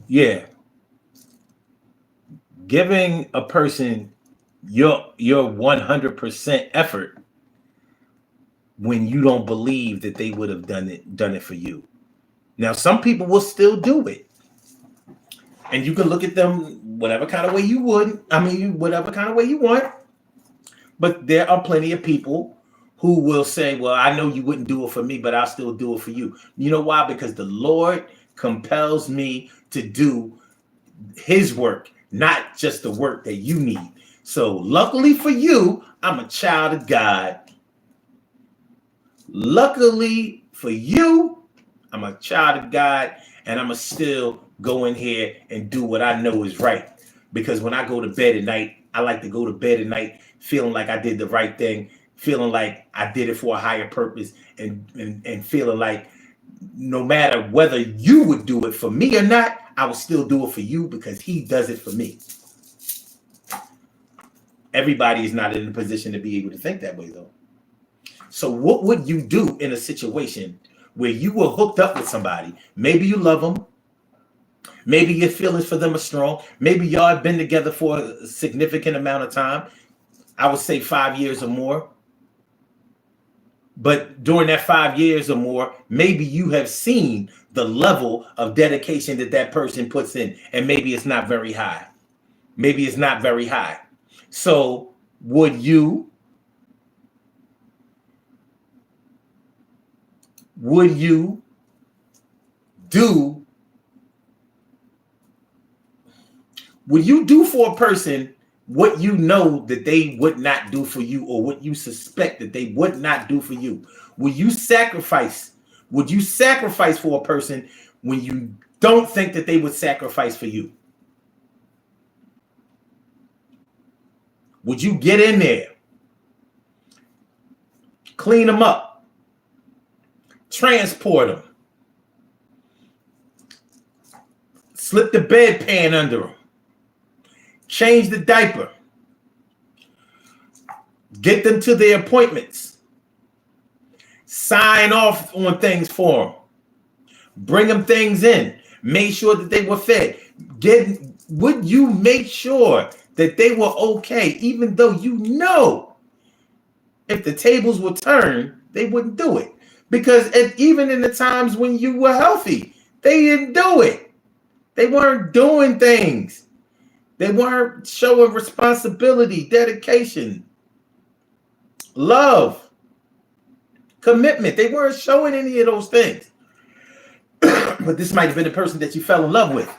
Yeah. Giving a person your 100% effort when you don't believe that they would have done it for you. Now, some people will still do it. And you can look at them whatever kind of way you would. I mean, whatever kind of way you want. But there are plenty of people who will say, well, I know you wouldn't do it for me, but I'll still do it for you. You know why? Because the Lord compels me to do his work, not just the work that you need. So luckily for you, I'm a child of God. Luckily for you, I'm a child of God, and I'm going to still go in here and do what I know is right. Because when I go to bed at night, I like to go to bed at night feeling like I did the right thing, feeling like I did it for a higher purpose, and feeling like no matter whether you would do it for me or not, I will still do it for you because he does it for me. Everybody is not in a position to be able to think that way, though. So what would you do in a situation where you were hooked up with somebody? Maybe you love them. Maybe your feelings for them are strong. Maybe y'all have been together for a significant amount of time. I would say 5 years or more. But during that 5 years or more, maybe you have seen the level of dedication that person puts in. And maybe it's not very high. Maybe it's not very high. So would you do for a person what you know that they would not do for you, or what you suspect that they would not do for you? Would you sacrifice for a person when you don't think that they would sacrifice for you? Would you get in there, clean them up, transport them, slip the bedpan under them, change the diaper, get them to their appointments, sign off on things for them, bring them things in, make sure that they were fed? Would you make sure that they were okay, even though you know if the tables were turned, they wouldn't do it? Because even in the times when you were healthy, they didn't do it. They weren't doing things. They weren't showing responsibility, dedication, love, commitment. They weren't showing any of those things. But this might have been the person that you fell in love with.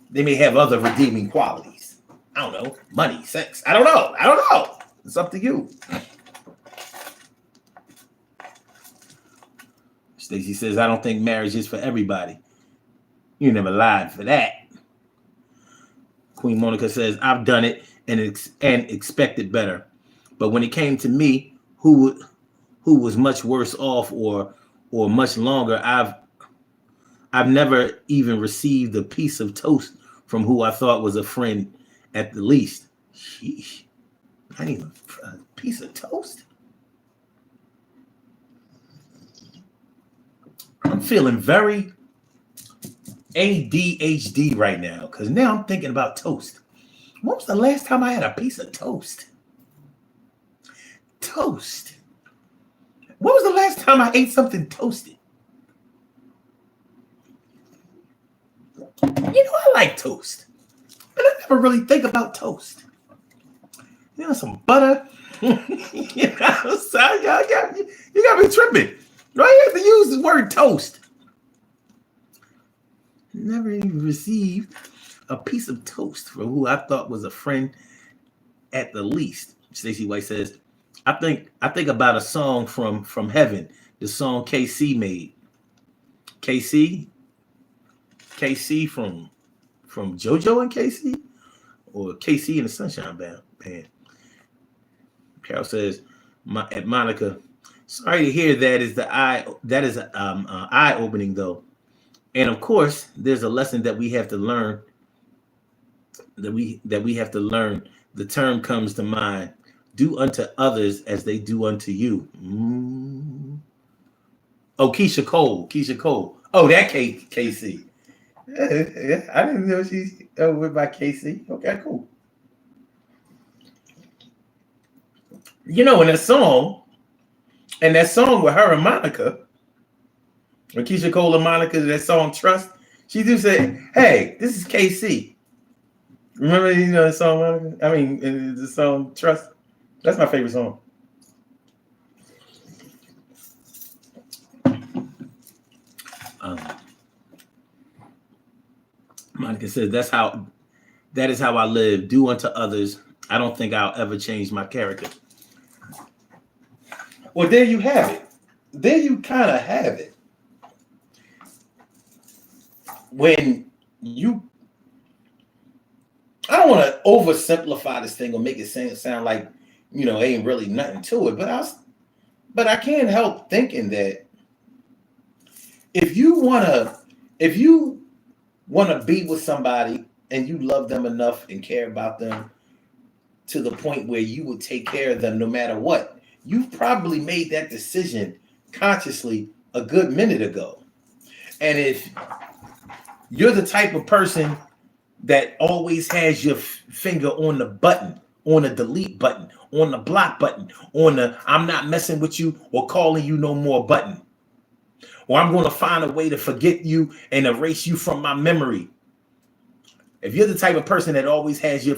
They may have other redeeming qualities. I don't know. Money, sex. I don't know. It's up to you. Stacy says, I don't think marriage is for everybody. You never lied for that. Queen Monica says, I've done it and expected better. But when it came to me, who was much worse off or much longer, I've never even received a piece of toast from who I thought was a friend at the least. Sheesh. Not even a piece of toast? I'm feeling very ADHD right now, because now I'm thinking about toast. When was the last time I had a piece of toast? Toast. When was the last time I ate something toasted? I like toast, but I never really think about toast. Some butter. So you got me tripping. Why you have to use the word toast? Never even received a piece of toast from who I thought was a friend at the least. Stacey White says, I think about a song from Heaven, the song KC made. KC? KC from JoJo and KC? Or KC and the Sunshine Band. Carol says, at Monica, sorry to hear that is eye opening though. And of course, there's a lesson that we have to learn. That we have to learn. The term comes to mind: do unto others as they do unto you. Oh, Keisha Cole. Oh, that KC. Yeah, I didn't know she's over by KC. Okay, cool. In that song with her and Monica, when Keisha Cole and Monica, that song Trust, she do say, hey, this is KC. Remember, the song, Monica? I mean, the song Trust. That's my favorite song. Monica says, that is how I live. Do unto others. I don't think I'll ever change my character. Well, there you have it. There you kind of have it. When I don't want to oversimplify this thing or make it sound like, ain't really nothing to it, but I can't help thinking that if you want to be with somebody and you love them enough and care about them to the point where you would take care of them no matter what, you've probably made that decision consciously a good minute ago. And if you're the type of person that always has your finger on the button, on the delete button, on the block button, on the I'm not messing with you or calling you no more button, or I'm going to find a way to forget you and erase you from my memory. If you're the type of person that always has your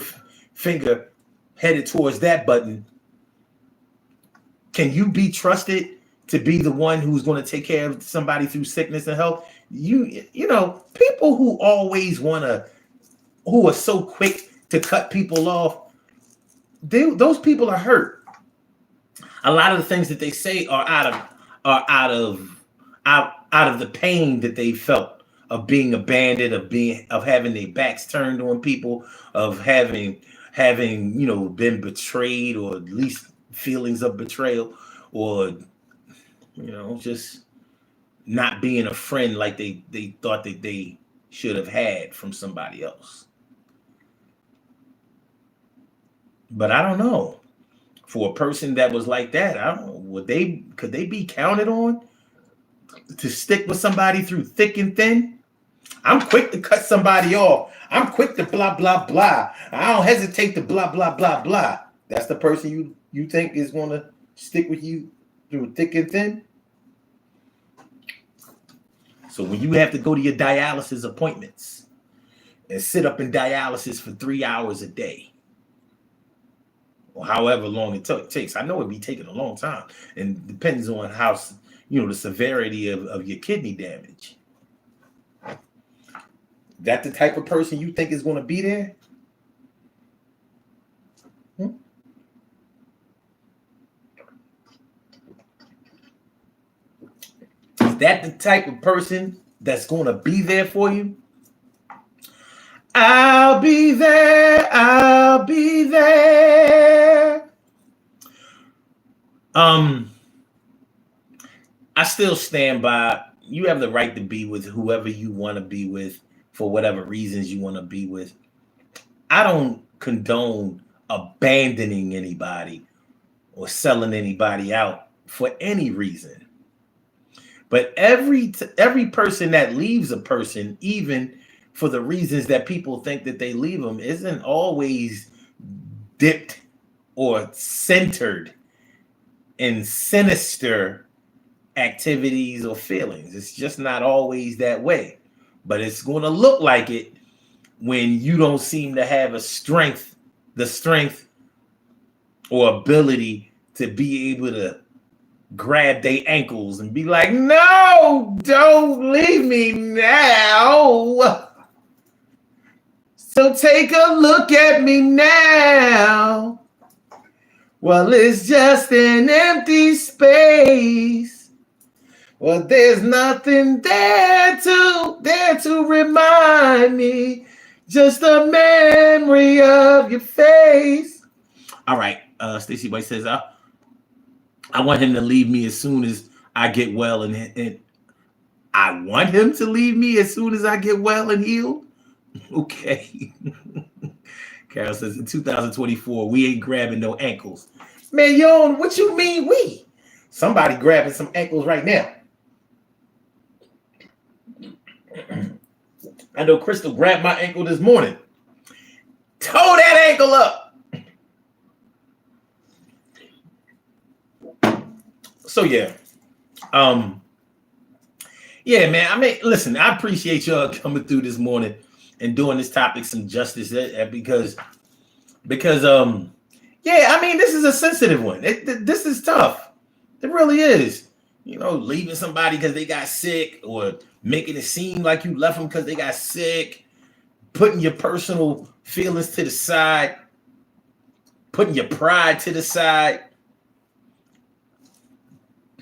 finger headed towards that button, can you be trusted to be the one who's going to take care of somebody through sickness and health? People who are so quick to cut people off, those people are hurt. A lot of the things that they say are out of the pain that they felt of being abandoned, of having their backs turned on people, of having been betrayed, or at least feelings of betrayal, or just not being a friend like they thought that they should have had from somebody else. But I don't know. For a person that was like that, I don't know, could they be counted on to stick with somebody through thick and thin? I'm quick to cut somebody off. I'm quick to blah, blah, blah. I don't hesitate to blah, blah, blah, blah. That's the person you think is going to stick with you through thick and thin? So when you have to go to your dialysis appointments and sit up in dialysis for 3 hours a day, or however long it takes, I know it'd be taking a long time, and depends on how, the severity of your kidney damage. That the type of person you think is going to be there? Is that the type of person that's going to be there for you? I'll be there. I'll be there. I still stand by, you have the right to be with whoever you want to be with for whatever reasons you want to be with. I don't condone abandoning anybody or selling anybody out for any reason. But every person that leaves a person, even for the reasons that people think that they leave them, isn't always dipped or centered in sinister activities or feelings. It's just not always that way. but it's going to look like it when you don't seem to have the strength or ability to be able to grab their ankles and be like, no, don't leave me now. So take a look at me now. Well, it's just an empty space. Well, there's nothing there to remind me. Just a memory of your face. All right. Stacey White says, I want him to leave me as soon as I get well and I want him to leave me as soon as I get well and healed. Okay. Carol says in 2024, we ain't grabbing no ankles. Man, yo, what you mean we? Somebody grabbing some ankles right now. I know Crystal grabbed my ankle this morning. Toe that ankle up. So yeah. Yeah, man. I mean, listen, I appreciate y'all coming through this morning and doing this topic some justice because yeah, I mean, this is a sensitive one. This is tough. It really is. You know, leaving somebody because they got sick, or making it seem like you left them because they got sick, putting your personal feelings to the side, putting your pride to the side.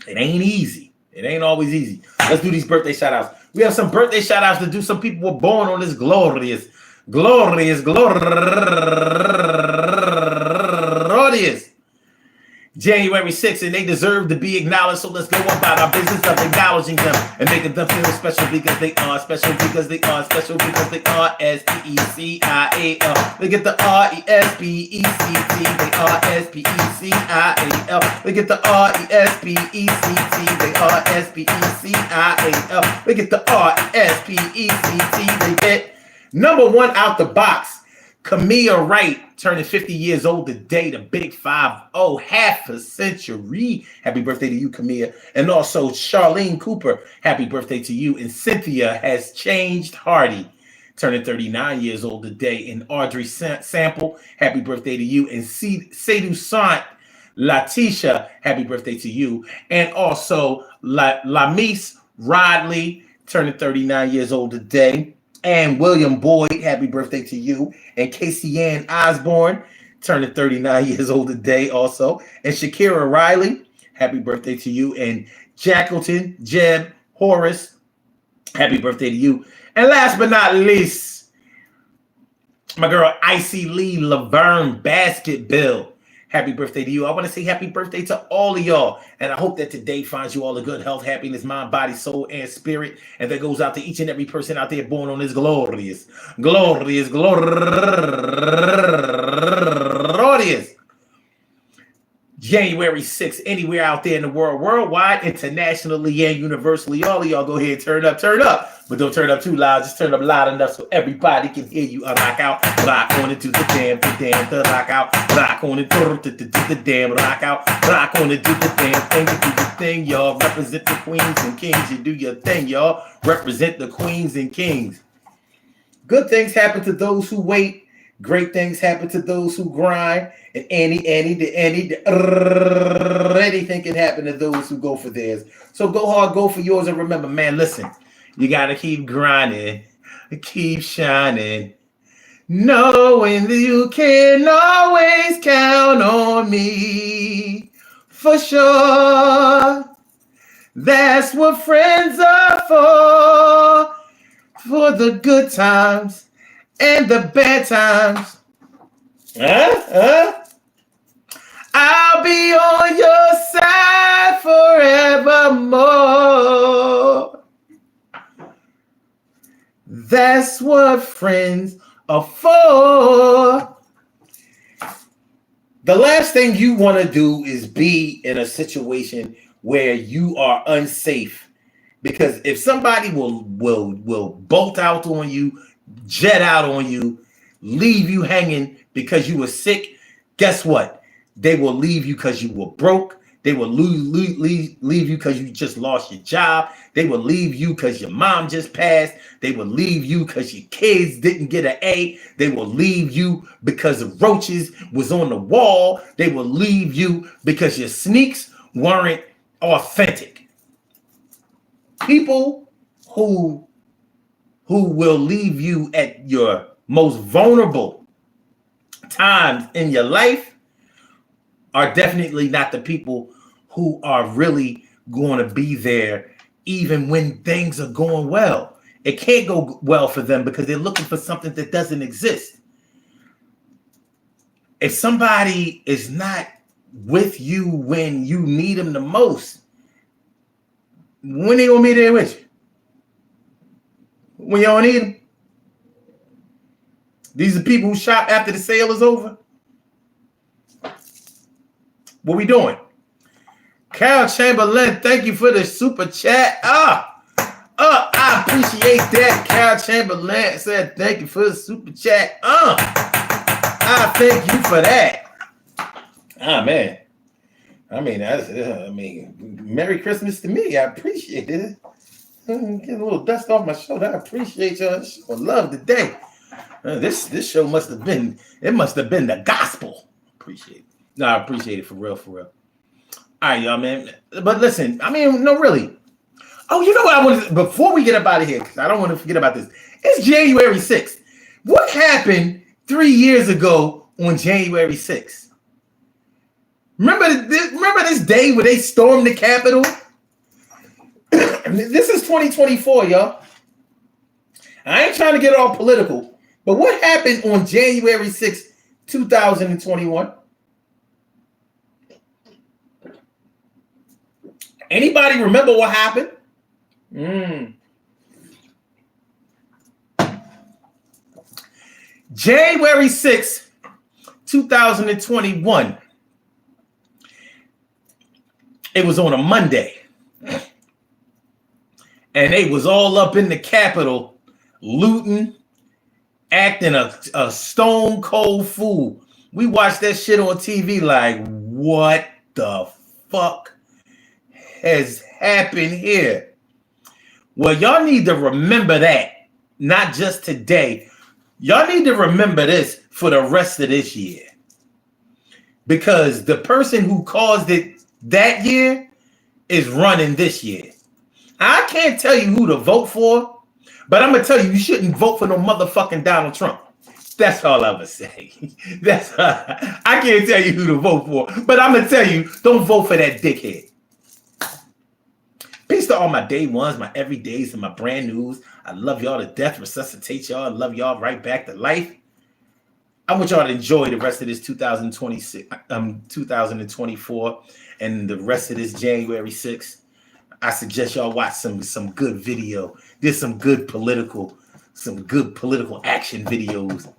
It ain't easy. It ain't always easy. Let's do these birthday shout outs. We have some birthday shout outs to do. Some people were born on this glorious January 6th, and they deserve to be acknowledged. So let's go about our business of acknowledging them and making them feel special because they are special because they are special because they are S-P-E-C-I-A-L. They get the R-E-S-P-E-C-T. They are S-P-E-C-I-A-L. They get the R-E-S-P-E-C-T. They are S-P-E-C-I-A-L. They get the R-E-S-P-E-C-T. They get number one out the box. Camilla Wright turning 50 years old today, the big 5-0, half a century. Happy birthday to you, Camilla. And also Charlene Cooper, happy birthday to you. And Cynthia has changed Hardy, turning 39 years old today. And Audrey Sample, happy birthday to you. And Sadhu Sant Latisha, happy birthday to you. And also Lamise Rodley, turning 39 years old today. And William Boyd, happy birthday to you. And Casey Ann Osborne, turning 39 years old today also. And Shakira Riley, happy birthday to you. And Jackleton Jeb Horace, happy birthday to you. And last but not least, my girl Icy Lee Laverne Basketbill, happy birthday to you. I want to say happy birthday to all of y'all. And I hope that today finds you all a good health, happiness, mind, body, soul, and spirit. And that goes out to each and every person out there born on this glorious January 6th, anywhere out there in the world, worldwide, internationally, and universally. All of y'all go ahead and turn up. But don't turn up too loud. Just turn up loud enough so everybody can hear you. Rock out, rock on into the damn, the rock out, rock on into the damn, rock out, rock on into the damn thing. You do the thing, y'all. Represent the queens and kings. You do your thing, y'all. Represent the queens and kings. Good things happen to those who wait. Great things happen to those who grind. And anything can happen to those who go for theirs. So go hard, go for yours. And remember, man, listen, you got to keep grinding, keep shining, knowing that you can always count on me. For sure, that's what friends are for the good times and the bad times. I'll be on your side forevermore. That's what friends are for. The last thing you want to do is be in a situation where you are unsafe. Because if somebody will bolt out on you, jet out on you, leave you hanging because you were sick, guess what? They will leave you because you were broke. They will leave you because you just lost your job. They will leave you because your mom just passed. They will leave you because your kids didn't get an A. They will leave you because the roaches was on the wall. They will leave you because your sneaks weren't authentic. People who will leave you at your most vulnerable times in your life are definitely not the people who are really going to be there even when things are going well. It can't go well for them because they're looking for something that doesn't exist. If somebody is not with you when you need them the most, when they gonna be there with you? When you don't need them? These are people who shop after the sale is over. What we doing? Carol Chamberlain, thank you for the super chat. I appreciate that. Carol Chamberlain said thank you for the super chat. I thank you for that. Man. I mean, Merry Christmas to me. I appreciate it. Getting a little dust off my shoulder. I appreciate y'all. I love today. This show must have been the gospel. Appreciate it. No, I appreciate it for real. All right, y'all, man. But listen, I mean, no, really. Oh, you know what I want to, before we get up out of here, because I don't want to forget about this. It's January 6th. What happened 3 years ago on January 6th? Remember this day where they stormed the Capitol? This is 2024, y'all. I ain't trying to get all political, but what happened on January 6th, 2021? Anybody remember what happened? January 6th, 2021. It was on a Monday. And they was all up in the Capitol looting, acting a stone cold fool. We watched that shit on TV like, what the fuck has happened here? Well, y'all need to remember that, not just today. Y'all need to remember this for the rest of this year. Because the person who caused it that year is running this year. I can't tell you who to vote for, but I'm going to tell you, you shouldn't vote for no motherfucking Donald Trump. That's all I'm going to say. I can't tell you who to vote for, but I'm going to tell you, don't vote for that dickhead. Peace to all my day ones, my everydays, and my brand news. I love y'all to death, resuscitate y'all. I love y'all right back to life. I want y'all to enjoy the rest of this 2024 and the rest of this January 6th. I suggest y'all watch some good video. There's some good political action videos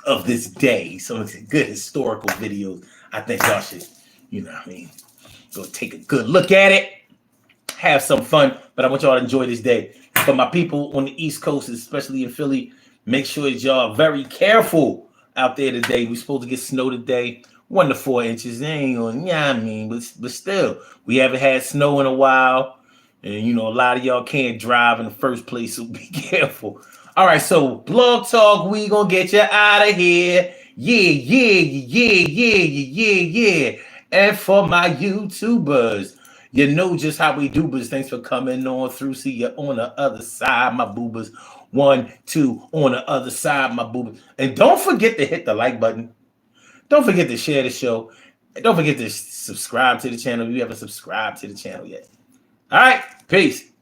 of this day. Some good historical videos. I think y'all should, go take a good look at it. Have some fun, but I want y'all to enjoy this day. For my people on the East Coast, especially in Philly, make sure that y'all are very careful out there today. We're supposed to get snow today, 1 to 4 inches. They ain't gonna, but still, we haven't had snow in a while, and a lot of y'all can't drive in the first place, so be careful. All right, so Blog Talk, we gonna get you out of here. Yeah. And for my YouTubers, you know just how we do, but thanks for coming on through. See you on the other side, my boobers. 1, 2, on the other side, my boobers. And don't forget to hit the like button. Don't forget to share the show. And don't forget to subscribe to the channel if you haven't subscribed to the channel yet. All right, peace.